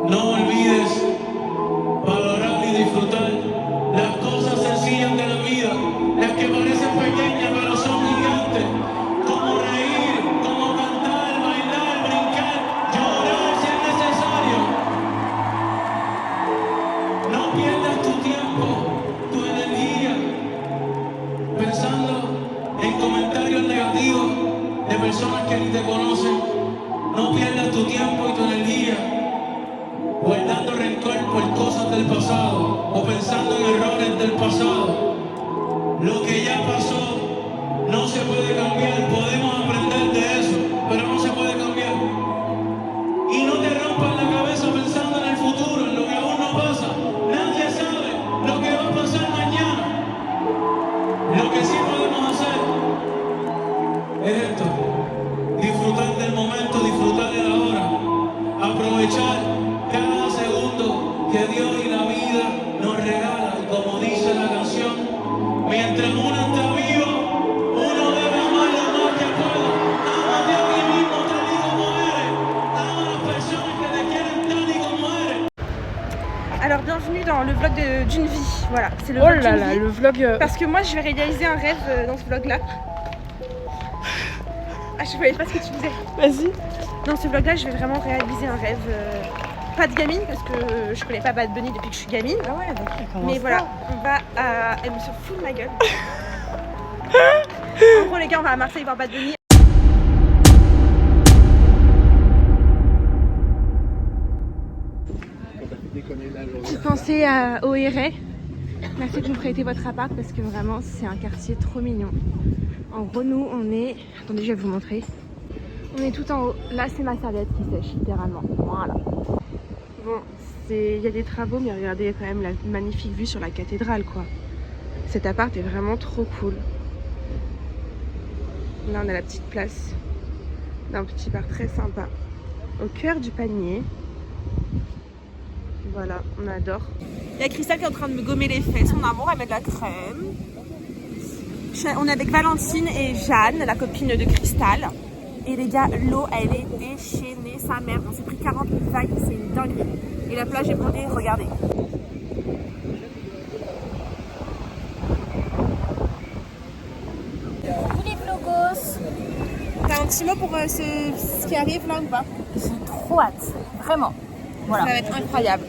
No olvides valorar y disfrutar las cosas sencillas de la vida, las que parecen pequeñas pero son gigantes, como reír, como cantar, bailar, brincar, llorar si es necesario. No pierdas tu tiempo, tu energía, pensando en comentarios negativos de personas que ni te conocen. No pierdas tu tiempo y tu energía guardando rencor por cosas del pasado o pensando en errores del pasado. Lo que ya pasó no se puede cambiar. Podemos aprender de eso, pero no se puede cambiar. Y no te rompas la cabeza pensando en el futuro, en lo que aún no pasa. Nadie sabe lo que va a pasar mañana. Lo que sí podemos hacer es esto: disfrutar del momento, disfrutar de la hora, aprovechar cada segundo que Dios y la vida nos regalan. Y como dice la canción, mientras uno está vivo, uno debe amar lo más que pueda. Ámate a ti mismo tal y como eres. Ama a las personas que te quieren tal y como eres. Alors bienvenue dans le vlog d'une vie, voilà, c'est le Oh vlog là d'une là, vie. le vlog. Parce que moi je vais réaliser un rêve dans ce vlog là. Ah, je voyais pas ce que tu disais. Vas-y. Dans ce vlog là je vais vraiment réaliser un rêve, pas de gamine parce que je connais pas Bad Bunny depuis que je suis gamine. Ah ouais, d'accord. Mais voilà, on va à... Elle me se fout de ma gueule. En gros les gars, on va à Marseille voir Bad Bunny. J'ai pensé au RA. Merci de nous prêter votre appart parce que vraiment c'est un quartier trop mignon. En gros nous on est... Attendez, je vais vous montrer. On est tout en haut. Là c'est ma serviette qui sèche littéralement. Voilà. Bon, il y a des travaux mais regardez, il y a quand même la magnifique vue sur la cathédrale quoi. Cet appart est vraiment trop cool. Là on a la petite place d'un petit bar très sympa au cœur du panier. Voilà, on adore. Il y a Christelle qui est en train de me gommer les fesses. Mon amour, elle met de la crème. On est avec Valentine et Jeanne, la copine de Cristal. Et les gars, l'eau, elle est déchaînée, sa mère. On s'est pris 40 000 vagues, c'est une dinguerie. Et la plage est blindée, regardez. Tous les vlogos. T'as un petit mot pour ce qui arrive là ou pas? J'ai trop hâte, vraiment. Voilà. Ça va être incroyable.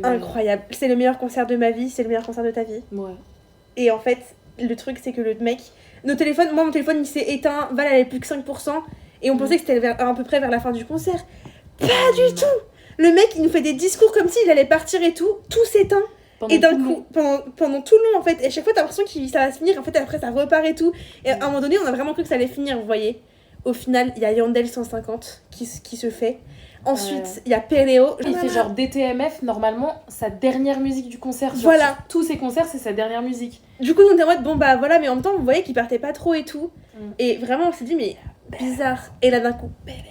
Incroyable, c'est le meilleur concert de ma vie, c'est le meilleur concert de ta vie. Ouais. Et en fait, le truc c'est que le mec, nos téléphones, moi mon téléphone il s'est éteint, Val elle avait plus que 5%, et on pensait que c'était à peu près vers la fin du concert. Pas du tout. Le mec il nous fait des discours comme s'il allait partir et tout s'éteint. Et d'un coup, pendant tout le long en fait, et à chaque fois t'as l'impression que ça va se finir, en fait après ça repart et tout. Et à un moment donné on a vraiment cru que ça allait finir, vous voyez. Au final, il y a Yandel 150 qui se fait. Ensuite, il y a Péléo. Il fait genre DTMF, normalement, sa dernière musique du concert. Genre, voilà. Sur tous ses concerts, c'est sa dernière musique. Du coup, on était en mode, bon bah voilà, mais en même temps, vous voyez qu'il partait pas trop et tout. Et vraiment, on s'est dit, mais bizarre. Et là, d'un coup, Péléo.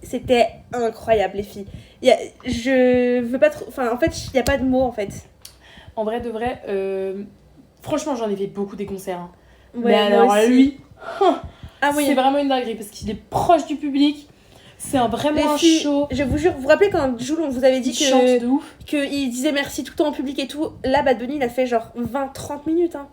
C'était incroyable, les filles. Je veux pas trop. Enfin, en fait, il n'y a pas de mots, en fait. En vrai, de vrai, franchement, j'en ai fait beaucoup des concerts. Hein. Ouais, mais alors, lui, oui. C'est vraiment une dinguerie parce qu'il est proche du public. C'est vraiment un show. Je vous jure, vous vous rappelez quand Jules, on vous avait dit chante de ouf. qu'il disait merci tout le temps en public et tout. Là, Bad Bunny, il a fait genre 20-30 minutes. Hein,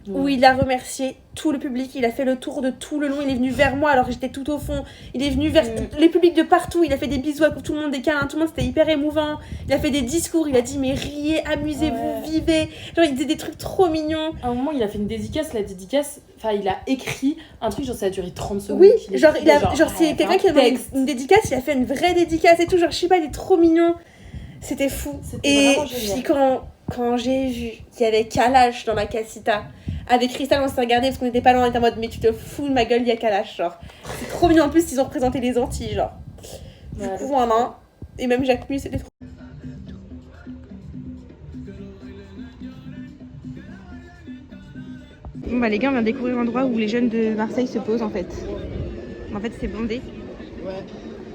où il a remercié tout le public. Il a fait le tour de tout le long. Il est venu vers moi alors que j'étais tout au fond. Il est venu vers les publics de partout. Il a fait des bisous à tout le monde, des câlins. Tout le monde, c'était hyper émouvant. Il a fait des discours. Il a dit mais riez, amusez-vous, vivez. Genre, il disait des trucs trop mignons. À un moment, il a fait une dédicace. La dédicace, enfin, il a écrit un truc, genre ça a duré 30 secondes. Oui, genre c'est quelqu'un qui a demandé une dédicace. Il a fait une vraie dédicace et tout. Genre, je sais pas, il est trop mignon. C'était fou. Et puis quand j'ai vu qu'il y avait Kalash dans la casita, avec Crystal, on s'est regardé parce qu'on était pas loin, on était en mode mais tu te fous de ma gueule, il y a Kalash, genre. C'est trop mignon, en plus ils ont représenté les Antilles, genre. Du coup, voilà. Et même Jacques Mus, c'était trop. Bon bah les gars, on vient découvrir l'endroit où les jeunes de Marseille se posent en fait. En fait c'est bondé.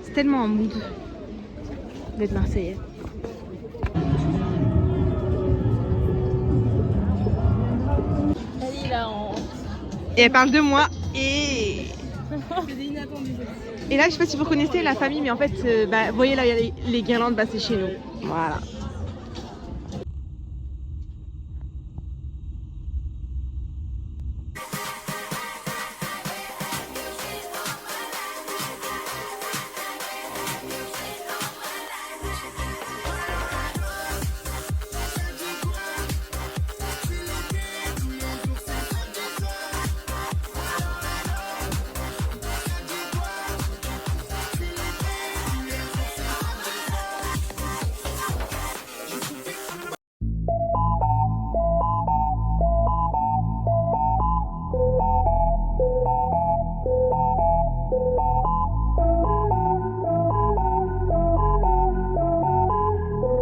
C'est tellement un mood d'être marseillais. Et elle parle de moi et là je sais pas si vous connaissez la famille mais en fait vous voyez là il y a les guirlandes, c'est chez nous. Voilà.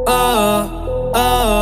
Oh, oh.